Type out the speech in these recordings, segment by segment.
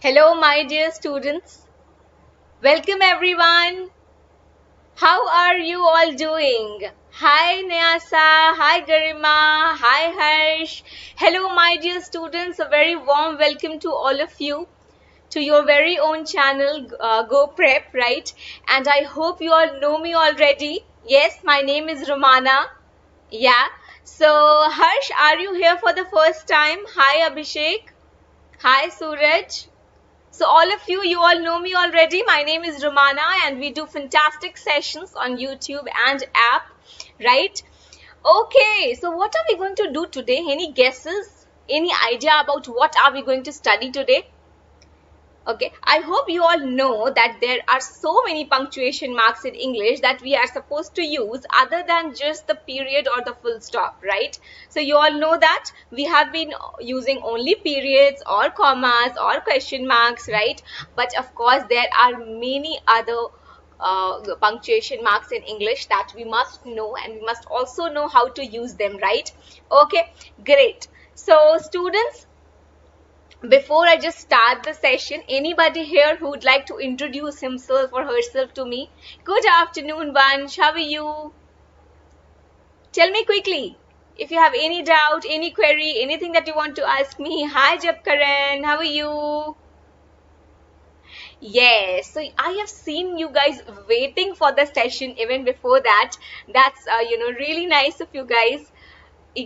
Hello, my dear students. Welcome, everyone. How are you all doing? Hi, Nyasa. Hi, Garima. Hi, Harsh. Hello, my dear students. A very warm welcome to all of you to your very own channel, Goprep, right? And I hope you all know me already. Yes, my name is Rumana. Yeah. So, Harsh, are you here for the first time? Hi, Abhishek. Hi, Suraj. So all of you, you all know me already. My name is Rumana and we do fantastic sessions on YouTube and app, right? Okay, so what are we going to do today? Any guesses? Any idea about what are we going to study today? Okay, I hope you all know that there are so many punctuation marks in English that we are supposed to use other than just the period or the full stop, right? So you all know that we have been using only periods or commas or question marks, right? But of course, there are many other punctuation marks in English that we must know, and we must also know how to use them, right? Okay, great. So students, before I just start the session, anybody here who would like to introduce himself or herself to me? Good afternoon, Vansh. How are you? Tell me quickly. If you have any doubt, any query, anything that you want to ask me. Hi, Jabkaran. How are you? Yes, so I have seen you guys waiting for the session even before that. That's really nice of you guys.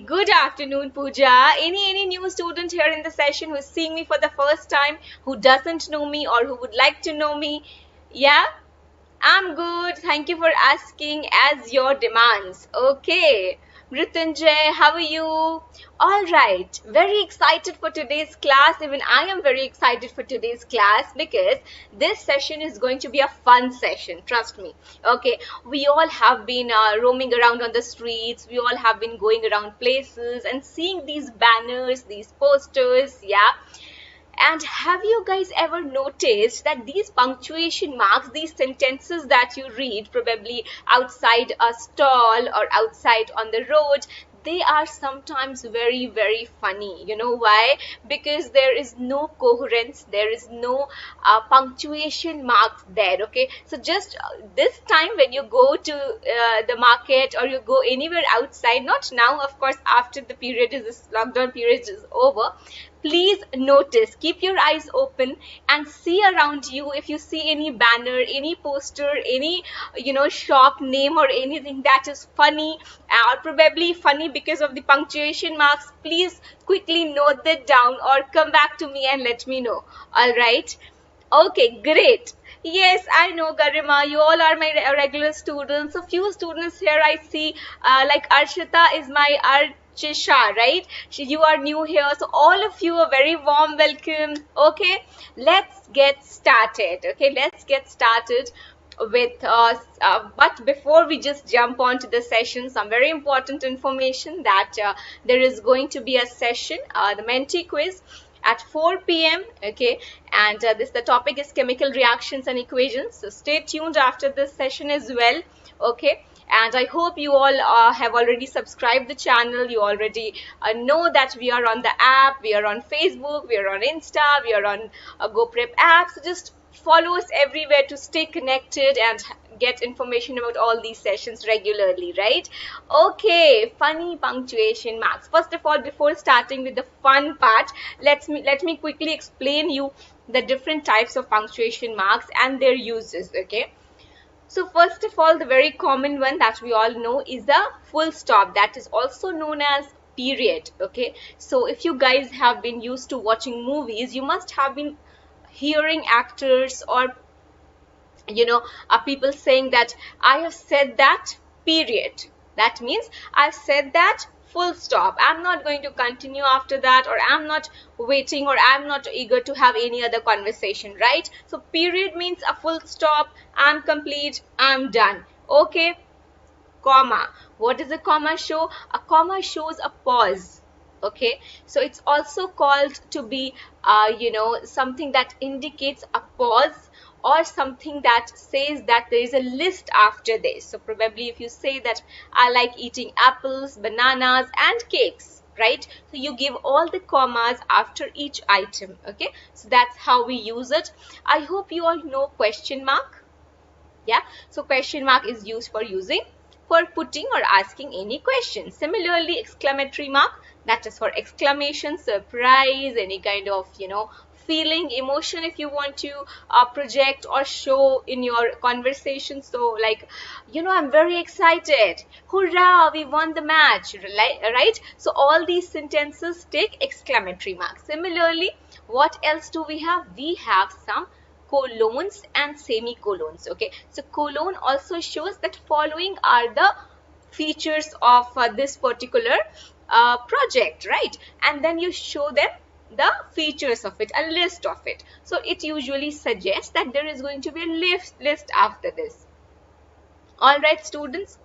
Good afternoon, Pooja. Any new student here in the session who is seeing me for the first time, who doesn't know me or who would like to know me? Yeah, I'm good. Thank you for asking as your demands. Okay. Mrityunjay, how are you? All right. Very excited for today's class. Even I am very excited for today's class because this session is going to be a fun session. Trust me. Okay. We all have been roaming around on the streets. We all have been going around places and seeing these banners, these posters. Yeah. And have you guys ever noticed that these punctuation marks, these sentences that you read probably outside a stall or outside on the road, they are sometimes very, very funny. You know why? Because there is no coherence, there is no punctuation marks there. Okay, so just this time when you go to the market or you go anywhere outside, not now, of course, after the period is this lockdown period is over, please notice, keep your eyes open and see around you. If you see any banner, any poster, any shop name or anything that is funny or probably funny because of the punctuation marks, please quickly note that down or come back to me and let me know. All right, okay, great. Yes, I know, Garima, you all are my regular students. A few students here I see, like Arshita is my Archisha, right? You are new here, so all of you a very warm welcome. Okay, let's get started. Okay, let's get started with but before we just jump on to the session, some very important information that there is going to be a session, the mentee quiz at 4 p.m. okay, and the topic is chemical reactions and equations, so stay tuned after this session as well. Okay, and I hope you all have already subscribed the channel. You already know that we are on the app, we are on Facebook, we are on Insta, we are on Goprep app, so just follow us everywhere to stay connected and get information about all these sessions regularly, right? Okay, funny punctuation marks. First of all, before starting with the fun part, let me quickly explain you the different types of punctuation marks and their uses. Okay, so first of all, the very common one that we all know is the full stop, that is also known as period. Okay, so if you guys have been used to watching movies, you must have been hearing actors or people saying that I have said that, period. That means I've said that, full stop. I'm not going to continue after that, or I'm not waiting, or I'm not eager to have any other conversation, right? So period means a full stop. I'm complete, I'm done. Okay, comma. What does a comma show? A comma shows a pause. Okay, so it's also called to be something that indicates a pause, or something that says that there is a list after this. So probably if you say that I like eating apples, bananas and cakes, right? So you give all the commas after each item. Okay, so that's how we use it. I hope you all know question mark. Yeah, so question mark is used for putting or asking any question. Similarly, exclamatory mark, that is for exclamation, surprise, any kind of feeling, emotion, if you want to project or show in your conversation. So like, I'm very excited, hurrah, we won the match, right? So all these sentences take exclamatory marks. Similarly, what else do we have? We have some colons and semicolons. Okay, so colon also shows that following are the features of this particular project, right? And then you show them the features of it, a list of it. So it usually suggests that there is going to be a list after this. All right, students.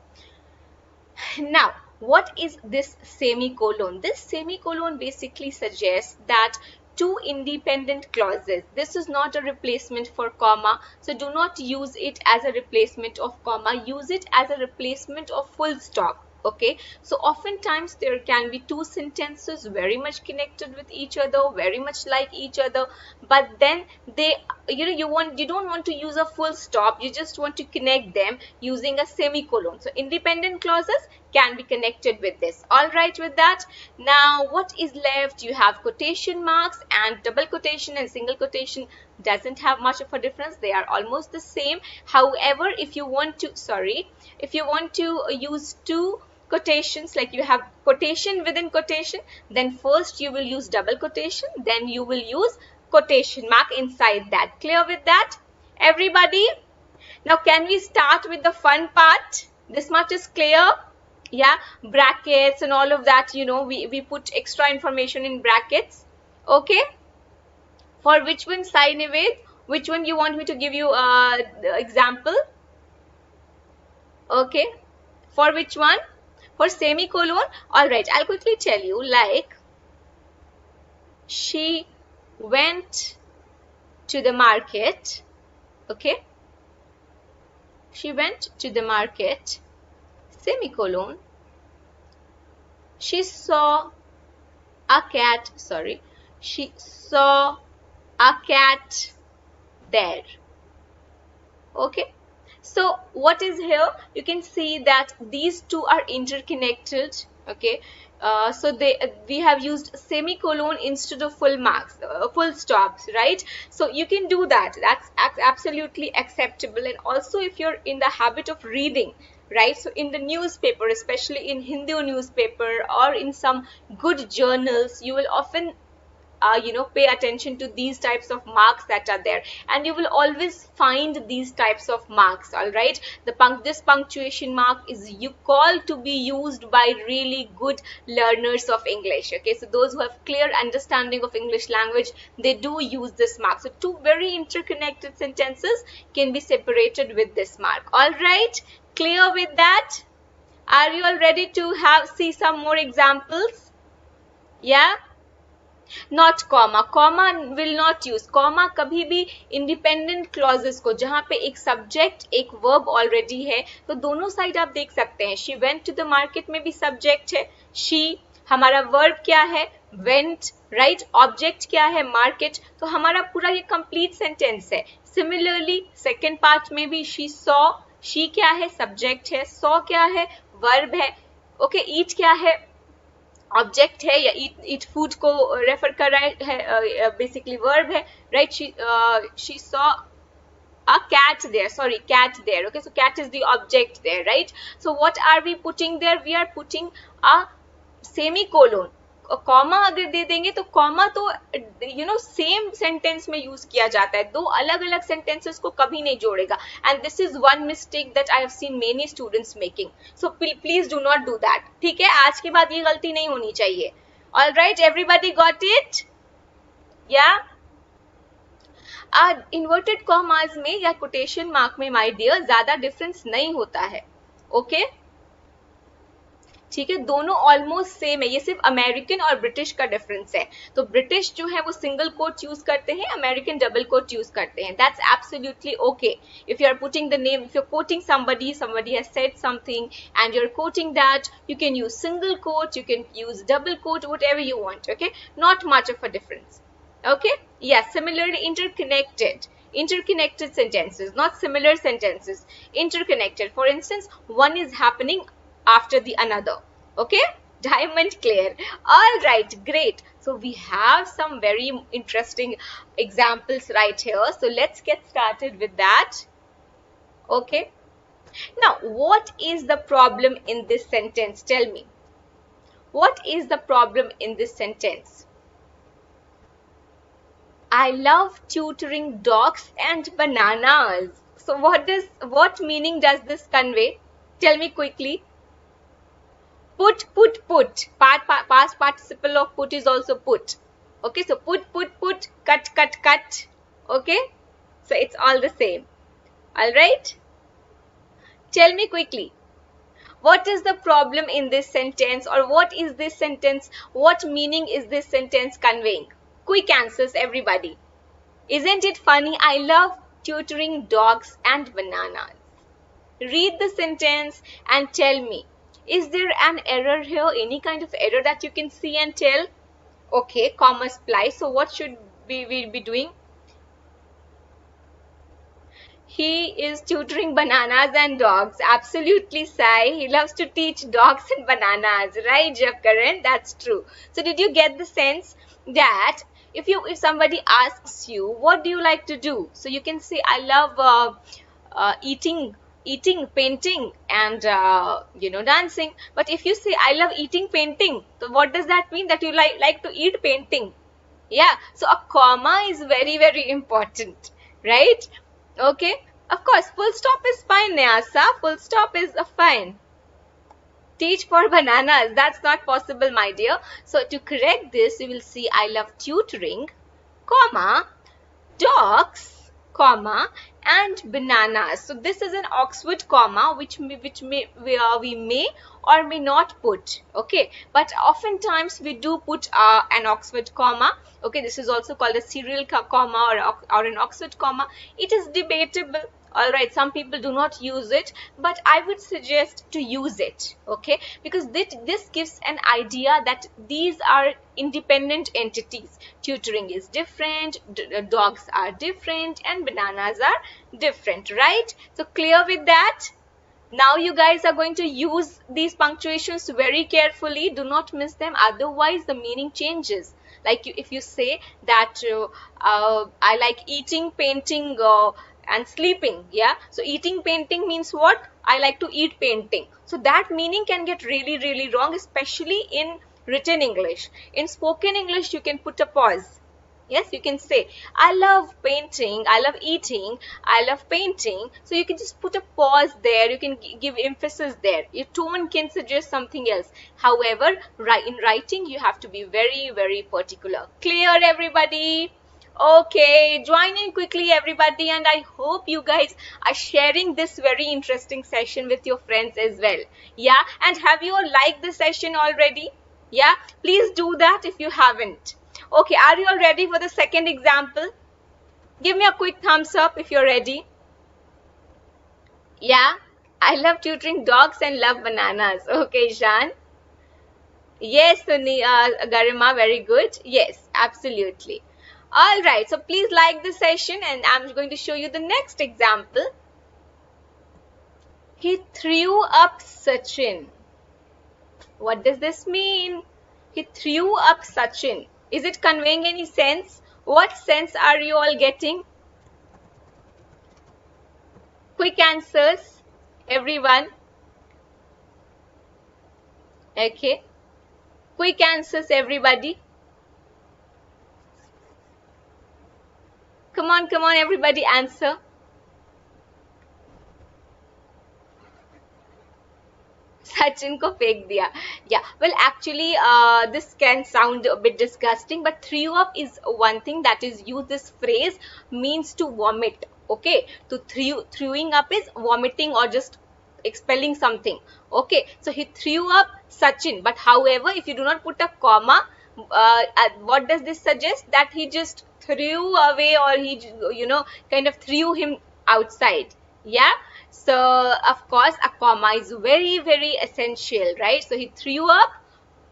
Now, what is this semicolon? This semicolon basically suggests that two independent clauses. This is not a replacement for comma, so do not use it as a replacement of comma. Use it as a replacement of full stop. Okay, so oftentimes there can be two sentences very much connected with each other, very much like each other, but then they, you don't want to use a full stop, you just want to connect them using a semicolon. So independent clauses can be connected with this. All right with that. Now what is left? You have quotation marks, and double quotation and single quotation doesn't have much of a difference. They are almost the same. However, if you want to use two quotations, like you have quotation within quotation, then first you will use double quotation, then you will use quotation mark inside that. Clear with that, everybody? Now can we start with the fun part? This much is clear. Yeah, brackets and all of that, we put extra information in brackets. Okay, for which one, Sai Nived? Which one you want me to give you example? Okay, for which one? For semicolon. All right, I'll quickly tell you, like, she went to the market. Okay, she went to the market, semicolon. She saw a cat, she saw a cat there. Okay, so what is here? You can see that these two are interconnected. Okay, so we have used semicolon instead of full stops, right? So you can do that. That's absolutely acceptable. And also, if you're in the habit of reading, right, so in the newspaper, especially in Hindu newspaper or in some good journals, you will often pay attention to these types of marks that are there, and you will always find these types of marks. All right, this punctuation mark is called to be used by really good learners of English. Okay, so those who have clear understanding of English language, they do use this mark. So two very interconnected sentences can be separated with this mark. All right, clear with that? Are you all ready to see some more examples? Yeah, not comma. Comma will not use. Comma कभी भी independent clauses को, जहां पे एक subject एक verb already है, तो दोनों साइड आप देख सकते हैं. She went to the market में भी सब्जेक्ट है शी, हमारा वर्ब क्या है वेंट, राइट, ऑब्जेक्ट क्या है मार्केट, तो हमारा पूरा ये कंप्लीट सेंटेंस है. सिमिलरली सेकेंड पार्ट में भी शी सॉ, शी क्या है सब्जेक्ट है, सॉ क्या है वर्ब है, ओके, ईट क्या है ऑब्जेक्ट है या ईट फूड को रेफर कर रहा है, बेसिकली वर्ब है, right. She saw a cat there, cat there. Okay, so cat is the object there, right? So what are we putting there? We are putting a semicolon. Comma अगर दे देंगे तो comma तो same sentence में use किया जाता है, दो अलग अलग सेंटेंसेस को कभी नहीं जोड़ेगा. And this is one mistake that I have seen many students making. So please do not do that. ठीक है, आज के बाद ये गलती नहीं होनी चाहिए. All right, everybody got it? या इन्वर्टेड कॉमास में या कोटेशन मार्क में माय डियर ज्यादा डिफरेंस नहीं होता है. ओके, ठीक है, दोनों ऑलमोस्ट सेम है, ये सिर्फ अमेरिकन और ब्रिटिश का डिफरेंस है। तो ब्रिटिश जो है वो सिंगल कोट यूज करते हैं, अमेरिकन डबल कोट यूज करते हैं। That's absolutely okay. If you are putting the name, if you are quoting somebody has said something and you're quoting that, you can use single quote, you can use double quote, whatever you want. Okay, not much of a difference. Okay, yeah, similarly interconnected sentences, not similar sentences, interconnected. For instance, one is happening after the another. Okay, diamond clear. All right, great. So we have some very interesting examples right here, so let's get started with that. Okay, now what is the problem in this sentence? Tell me, what is the problem in this sentence? I love tutoring dogs and bananas. So what meaning does this convey? Tell me quickly. Put. Past participle of put is also put. Okay, so put, cut. Okay, so it's all the same. All right. Tell me quickly. What is the problem in this sentence, or what is this sentence? What meaning is this sentence conveying? Quick answers, everybody. Isn't it funny? I love tutoring dogs and bananas. Read the sentence and tell me, is there an error here? Any kind of error that you can see and tell? Okay, comma supply. So what should we be doing? He is tutoring bananas and dogs. Absolutely, Sai. He loves to teach dogs and bananas. Right, Jakaran? That's true. So did you get the sense that if somebody asks you, what do you like to do? So you can say, I love eating, painting, and dancing. But if you say, I love eating, painting, so what does that mean? That you like to eat painting. Yeah, so a comma is very, very important, right? Okay, of course, full stop is fine, Nyasa. Full stop is fine. Teach for bananas, that's not possible, my dear. So to correct this, you will see, I love tutoring, comma, dogs, comma, and bananas. So this is an Oxford comma which we may or may not put. Okay, but oftentimes we do put an Oxford comma. Okay, this is also called a serial comma or an Oxford comma. It is debatable. All right, some people do not use it, but I would suggest to use it. Okay, because this gives an idea that these are independent entities. Tutoring is different, dogs are different, and bananas are different, right? So clear with that? Now you guys are going to use these punctuations very carefully. Do not miss them, otherwise the meaning changes. Like if you say that I like eating, painting, and sleeping. Yeah, so eating, painting means what? I like to eat painting. So that meaning can get really, really wrong, especially in written English. In spoken English, you can put a pause. Yes, you can say, I love painting, I love eating, I love painting. So you can just put a pause there. You can give emphasis there. Your tone can suggest something else. However, in writing, you have to be very, very particular. Clear, everybody? Okay, join in quickly, everybody, and I hope you guys are sharing this very interesting session with your friends as well. Yeah, and have you all liked the session already? Yeah, please do that if you haven't. Okay, are you all ready for the second example? Give me a quick thumbs up if you're ready. Yeah, I love tutoring dogs and love bananas. Okay, Shan. Yes, Garima, very good. Yes, absolutely. All right, so please like the session, and I'm going to show you the next example. He threw up Sachin. What does this mean? He threw up Sachin. Is it conveying any sense? What sense are you all getting? Quick answers, everyone. Okay. Quick answers, everybody. Come on, everybody, answer. Sachin ko fek diya. Yeah, well, actually, this can sound a bit disgusting, but threw up is one thing that is used. This phrase means to vomit. Okay, so throwing up is vomiting or just expelling something. Okay, so he threw up Sachin. But however, if you do not put a comma, what does this suggest? That he just threw away, or he, kind of threw him outside. Yeah. So of course a comma is very, very essential, right? So he threw up,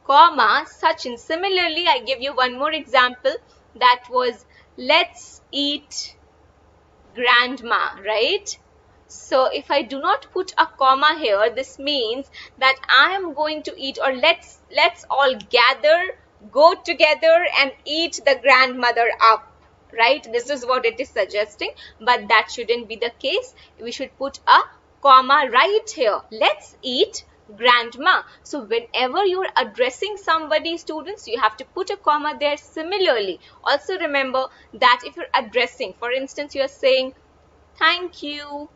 comma, Sachin. Similarly, I give you one more example. That was, let's eat grandma, right? So if I do not put a comma here, this means that I am going to eat, or let's all gather, go together and eat the grandmother up, right? This is what it is suggesting, but that shouldn't be the case. We should put a comma right here. Let's eat grandma. So whenever you're addressing somebody, students, you have to put a comma there. Similarly, also remember that if you're addressing, for instance, you're saying thank you,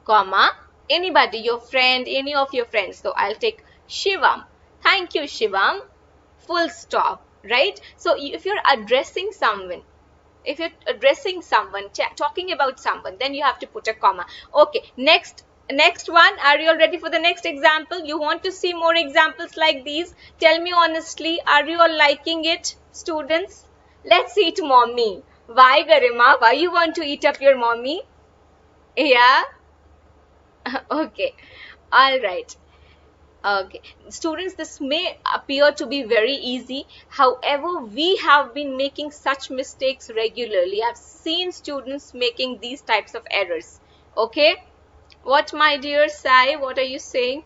comma, anybody, your friend, any of your friends. So I'll take Shivam. Thank you, Shivam, full stop, right? So if you're addressing someone, talking about someone, then you have to put a comma. Okay, next one. Are you all ready for the next example? You want to see more examples like these? Tell me honestly, are you all liking it, students? Let's eat mommy. Why, Garima? Why you want to eat up your mommy? Yeah. Okay. All right. Okay, students, this may appear to be very easy. However, we have been making such mistakes regularly. I've seen students making these types of errors. Okay, what, my dear Sai, what are you saying?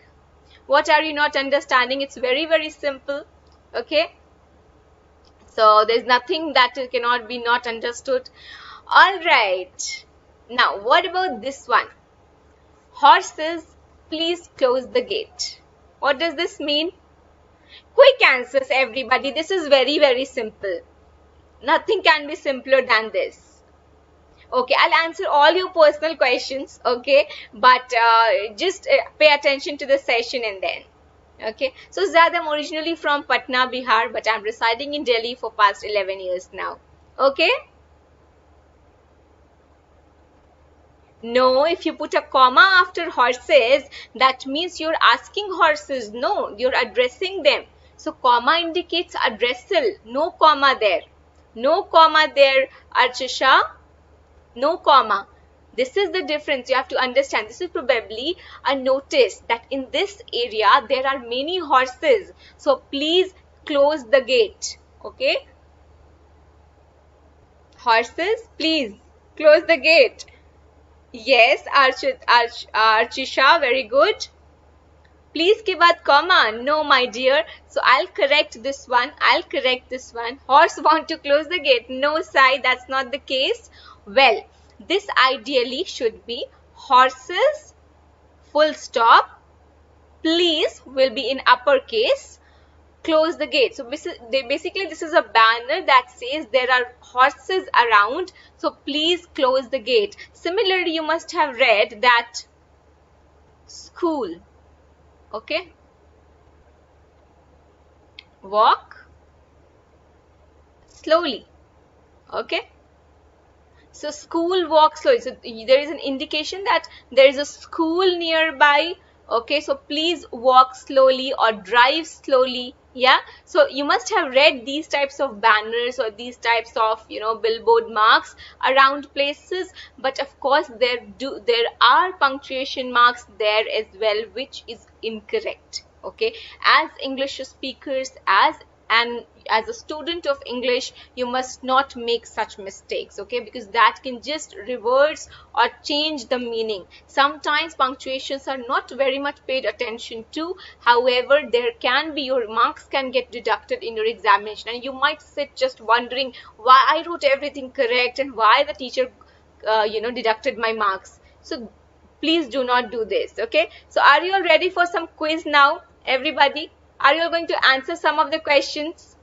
What are you not understanding? It's very, very simple. Okay, so there's nothing that cannot be not understood. All right, now what about this one? Horses, please close the gate. What does this mean? Quick answers, everybody. This is very, very simple. Nothing can be simpler than this. Okay, I'll answer all your personal questions, okay? But just pay attention to the session and then. Okay, so Zad, I'm originally from Patna, Bihar, but I'm residing in Delhi for past 11 years now. Okay? No, if you put a comma after horses, that means you're asking horses. No, you're addressing them. So comma indicates addressal. No comma there. No comma there, Archisha. No comma. This is the difference. You have to understand. This is probably a notice that in this area there are many horses. So please close the gate. Okay? Horses, please close the gate. Yes, Archisha, very good. Please ke baad comma. No, my dear. So I'll correct this one. Horse want to close the gate. No, Sai, that's not the case. Well, this ideally should be horses, full stop. Please will be in uppercase. Close the gate. So basically this is a banner that says there are horses around, so please close the gate. Similarly, you must have read that school. Okay, walk slowly. Okay, so school, walk slowly. So there is an indication that there is a school nearby. Okay, so please walk slowly or drive slowly. Yeah, so you must have read these types of banners or these types of, billboard marks around places. But of course there are punctuation marks there as well, which is incorrect. Okay, as English speakers, as a student of English, you must not make such mistakes, okay, because that can just reverse or change the meaning. Sometimes punctuations are not very much paid attention to. However, there can be, your marks can get deducted in your examination, and you might sit just wondering why I wrote everything correct and why the teacher deducted my marks. So please do not do this. Okay, so are you all ready for some quiz now, everybody? Are you all going to answer some of the questions?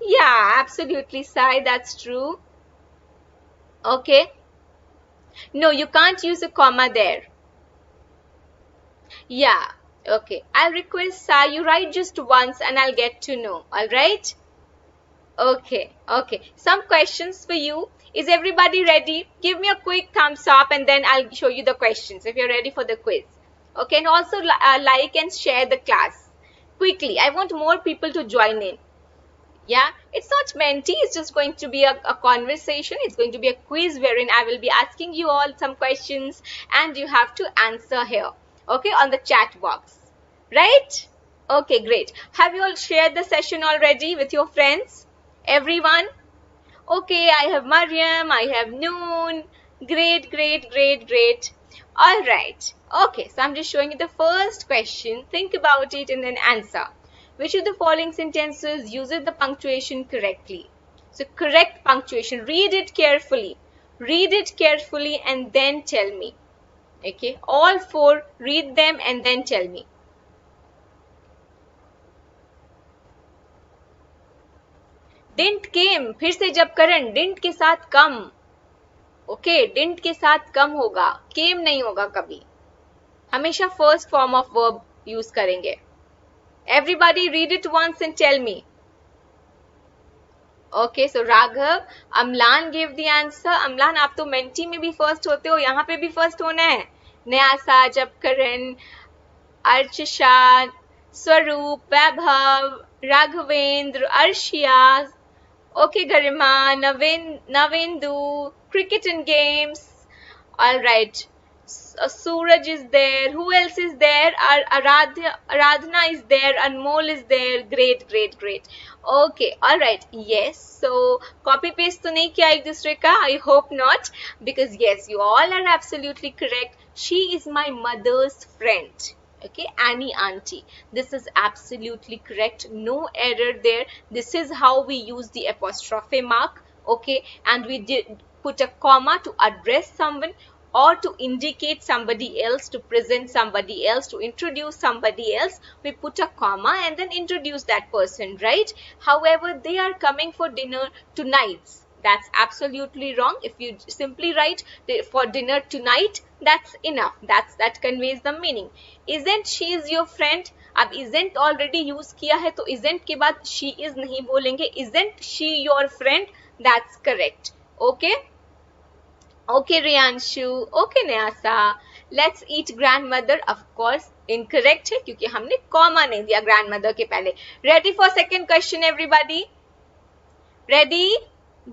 Yeah, absolutely, Sai, that's true. Okay. No, you can't use a comma there. Yeah, okay. I'll request Sai, you write just once and I'll get to know. All right? Okay, okay. Some questions for you. Is everybody ready? Give me a quick thumbs up and then I'll show you the questions if you're ready for the quiz. Okay, and also like and share the class quickly. I want more people to join in. Yeah, it's not mentee, it's just going to be a conversation. It's going to be a quiz wherein I will be asking you all some questions and you have to answer here, okay, on the chat box, right? Okay, great. Have you all shared the session already with your friends? Everyone? Okay, I have Mariam, I have Noon. Great, great, great, great. All right. Okay, so I'm just showing you the first question. Think about it and then answer. Which of the following sentences uses the punctuation correctly? So correct punctuation. Read it carefully. Read it carefully and then tell me. Okay, all four, read them and then tell me. Didn't came, फिर से जब करण didn't के साथ come. Okay, didn't के साथ कम होगा, केम नहीं होगा कभी, हमेशा first form of verb use करेंगे. Everybody read it once and tell me. Okay, so Raghav, Amlan give the answer. Amlan, आप तो मेंटी में भी फर्स्ट होते हो, यहाँ पे भी फर्स्ट होना है. न्यासा, जबकरण, अर्चिशा, स्वरूप, वैभव, Raghavendra, Arshia. Okay, Garima, Navindu, cricket and games. All right. Suraj is there. Who else is there? Aradhana is there. Anmol is there. Great, great, great. Okay. All right. Yes. So copy paste तो नहीं किया एक दूसरे का. I hope not, because yes, you all are absolutely correct. She is my mother's friend. Okay, Annie auntie. This is absolutely correct. No error there. This is how we use the apostrophe mark. Okay, and we did put a comma to address someone or to indicate somebody else, to present somebody else, to introduce somebody else. We put a comma and then introduce that person, right? However, they are coming for dinner tonight. That's absolutely wrong. If you simply write for dinner tonight, that's enough. That conveys the meaning. Isn't she is your friend? अब isn't already use किया है, तो isn't के बाद she is नहीं बोलेंगे. Isn't she your friend? That's correct. Okay. Okay, Riyanshu. Okay, Nyasa. Let's eat grandmother. Of course, incorrect है क्योंकि हमने comma नहीं दिया grandmother के पहले. Ready for second question, everybody? Ready?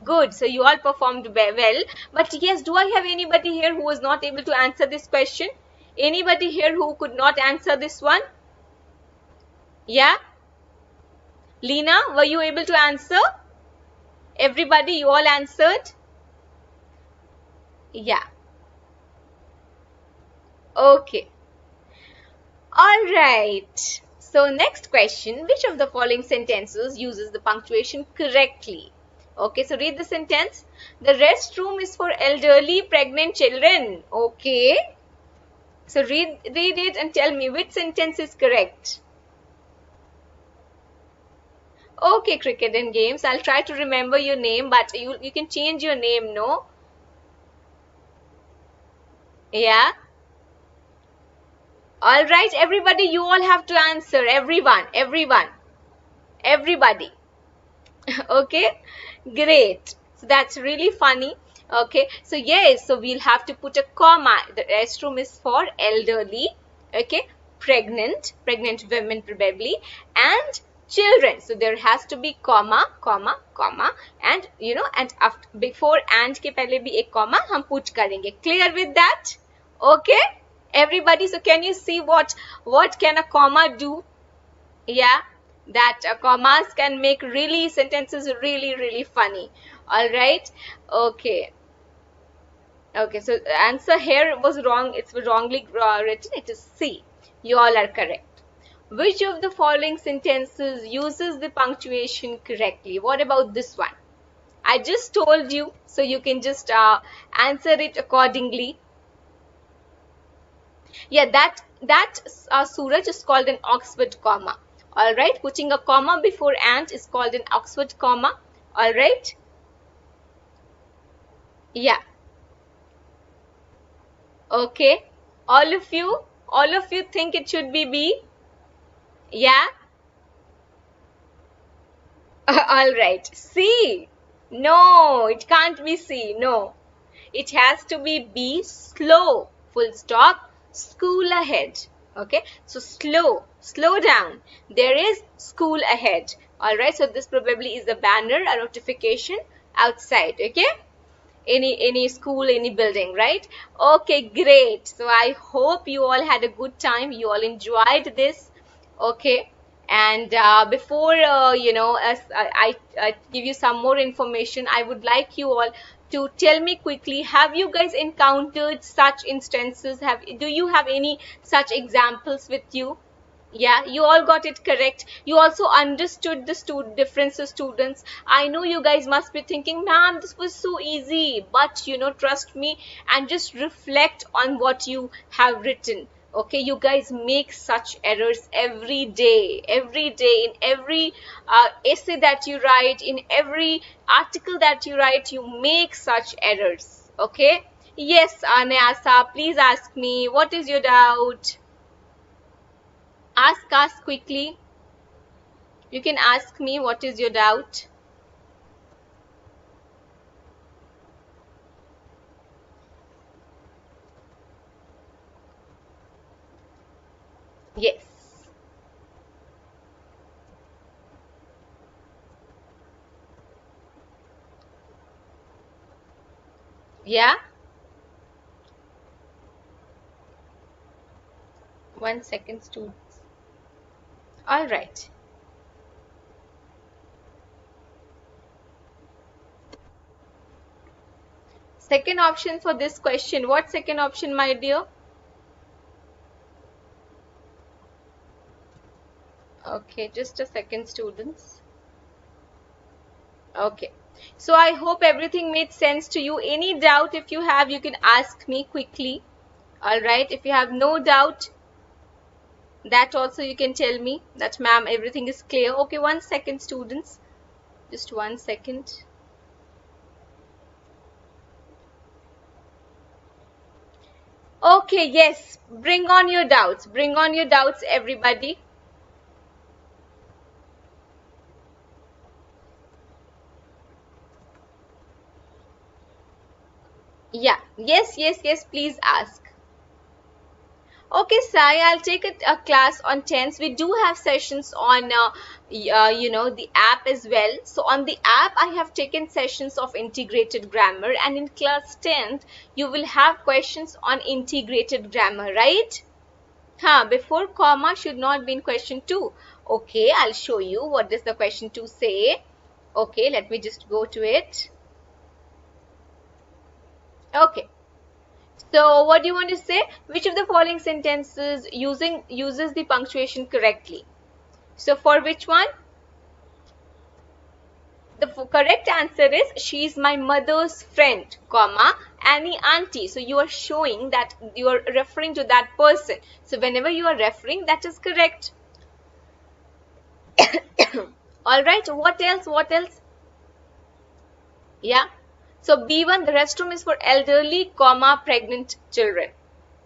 Good. So you all performed well. But yes, do I have anybody here who was not able to answer this question? Anybody here who could not answer this one? Yeah? Lena, were you able to answer? Everybody, you all answered? Yeah. Okay. All right. So next question, which of the following sentences uses the punctuation correctly? Okay, so read the sentence. The restroom is for elderly pregnant children. Okay. So read it and tell me which sentence is correct. Okay, cricket and games. I'll try to remember your name, but you can change your name, no? Yeah. All right, everybody, you all have to answer. Everybody. Okay, great. So that's really funny. Okay, so yes, so we'll have to put a comma. The restroom is for elderly, okay, pregnant women probably, and children. So there has to be comma, and and after, before and के पहले भी एक comma हम put करेंगे. Clear with that? Okay, everybody. So can you see what can a comma do? Yeah, that commas can make really sentences really funny. All right. Okay, so the answer here was wrong. It's wrongly written. It is C. You all are correct. Which of the following sentences uses the punctuation correctly? What about this one? I just told you, so you can just answer it accordingly. Yeah, that Suraj is called an Oxford comma. All right, putting a comma before and is called an Oxford comma. All right. Yeah. Okay. All of you think it should be B? Yeah. All right. C. No, it can't be C. No. It has to be B. Slow. Full stop. School ahead. Okay, so slow down. There is school ahead. All right, so this probably is a banner, a notification outside. Okay, any school, any building, right? Okay, great. So I hope you all had a good time, you all enjoyed this. Okay, and before as I give you some more information, I would like you all to tell me quickly, have you guys encountered such instances? Do you have any such examples with you? Yeah, you all got it correct. You also understood the difference of students. I know you guys must be thinking, ma'am, this was so easy. But, trust me and just reflect on what you have written. Okay, you guys make such errors every day, in every essay that you write, in every article that you write, you make such errors. Okay. Yes, Anayasa, please ask me, what is your doubt? Ask quickly. You can ask me what is your doubt. Yes. Yeah. 1 second, students. All right. Second option for this question. What second option, my dear? Okay, just a second, students. Okay. So I hope everything made sense to you. Any doubt, if you have, you can ask me quickly. All right. If you have no doubt, that also you can tell me that, ma'am, everything is clear. Okay, 1 second, students. Just 1 second. Okay, yes. Bring on your doubts. Bring on your doubts, everybody. Yeah. Yes. Please ask. Okay, Sai, I'll take a class on tense. We do have sessions on, the app as well. So on the app, I have taken sessions of integrated grammar, and in class 10th, you will have questions on integrated grammar, right? Before comma should not be in question 2. Okay, I'll show you what does the question 2 say. Okay, let me just go to it. Okay. So what do you want to say? Which of the following sentences uses the punctuation correctly? So for which one? The correct answer is, she is my mother's friend, comma, Annie auntie. So you are showing that you are referring to that person. So whenever you are referring, that is correct. All right. What else? Yeah. So B1, the restroom is for elderly, comma, pregnant children.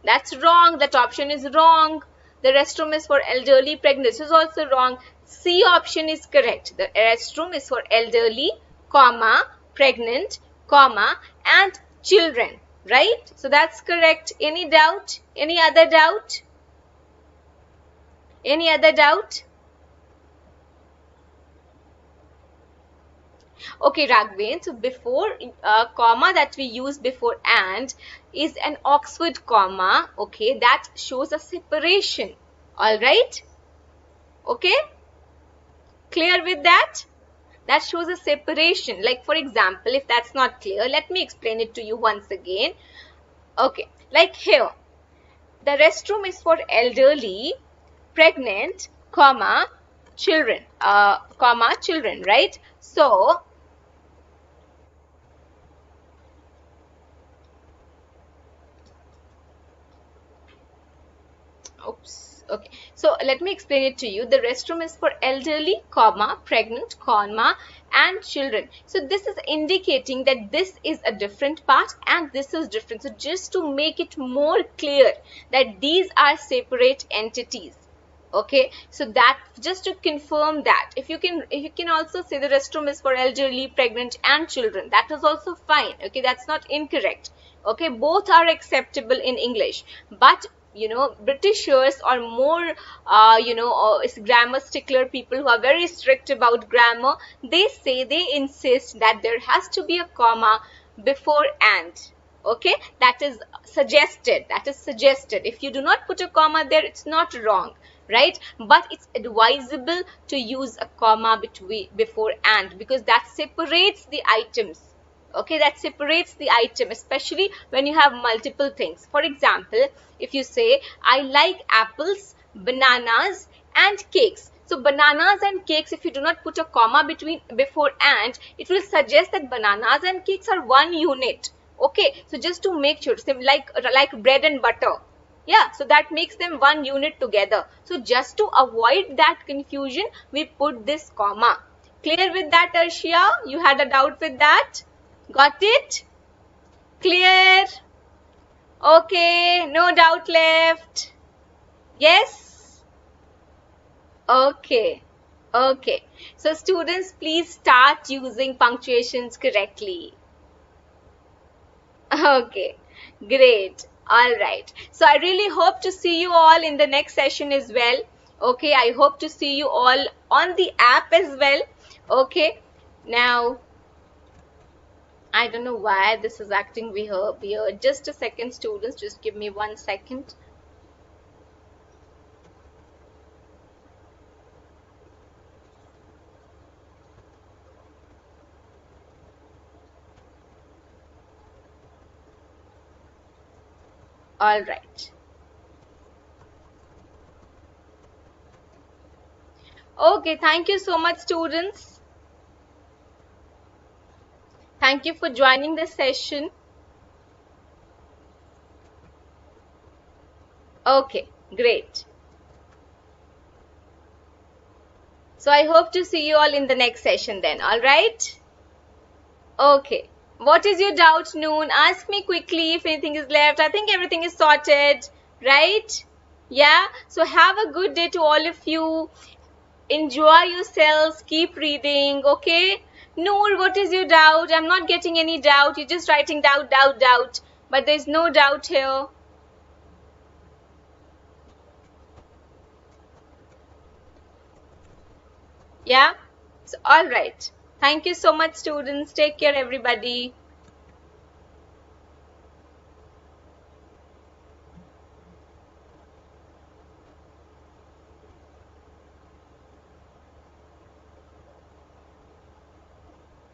That's wrong. That option is wrong. The restroom is for elderly, pregnant. This is also wrong. C option is correct. The restroom is for elderly, comma, pregnant, comma, and children. Right? So that's correct. Any doubt? Any other doubt? Any other doubt? Okay, Raghavan, so before comma that we use before and is an Oxford comma, okay, that shows a separation. All right? Okay? Clear with that? That shows a separation. Like, for example, if that's not clear, let me explain it to you once again. Okay, like here, the restroom is for elderly, pregnant, comma, children, right? So, oops, okay. So let me explain it to you. The restroom is for elderly, comma, pregnant, comma, and children. So this is indicating that this is a different part and this is different. So just to make it more clear that these are separate entities. Okay, so that just to confirm that, if you can also say the restroom is for elderly, pregnant, and children, that is also fine. Okay, that's not incorrect. Okay, both are acceptable in English, but Britishers or more, grammar stickler people who are very strict about grammar, they insist that there has to be a comma before and. Okay, that is suggested. If you do not put a comma there, it's not wrong, right? But it's advisable to use a comma before and, because that separates the items. Okay, that separates the item, especially when you have multiple things. For example, if you say, I like apples, bananas and cakes. So bananas and cakes, if you do not put a comma before and, it will suggest that bananas and cakes are one unit. Okay, so just to make sure, like bread and butter, yeah, so that makes them one unit together. So just to avoid that confusion, we put this comma. Clear with that, Arshia? You had a doubt with that? Got it? Clear? Okay, no doubt left. Yes? Okay. Okay. So students, please start using punctuations correctly. Okay, great. All right. So I really hope to see you all in the next session as well. Okay, I hope to see you all on the app as well. Okay, now I don't know why this is acting weird. Just a second, students. Just give me 1 second. All right. Okay, thank you so much, students. Thank you for joining the session. Okay, great. So I hope to see you all in the next session then, all right? Okay. What is your doubt, Noon? Ask me quickly if anything is left. I think everything is sorted, right? Yeah? So have a good day to all of you. Enjoy yourselves. Keep reading, okay? Noor, what is your doubt? I'm not getting any doubt. You're just writing doubt. But there's no doubt here. Yeah? So, all right. Thank you so much, students. Take care, everybody.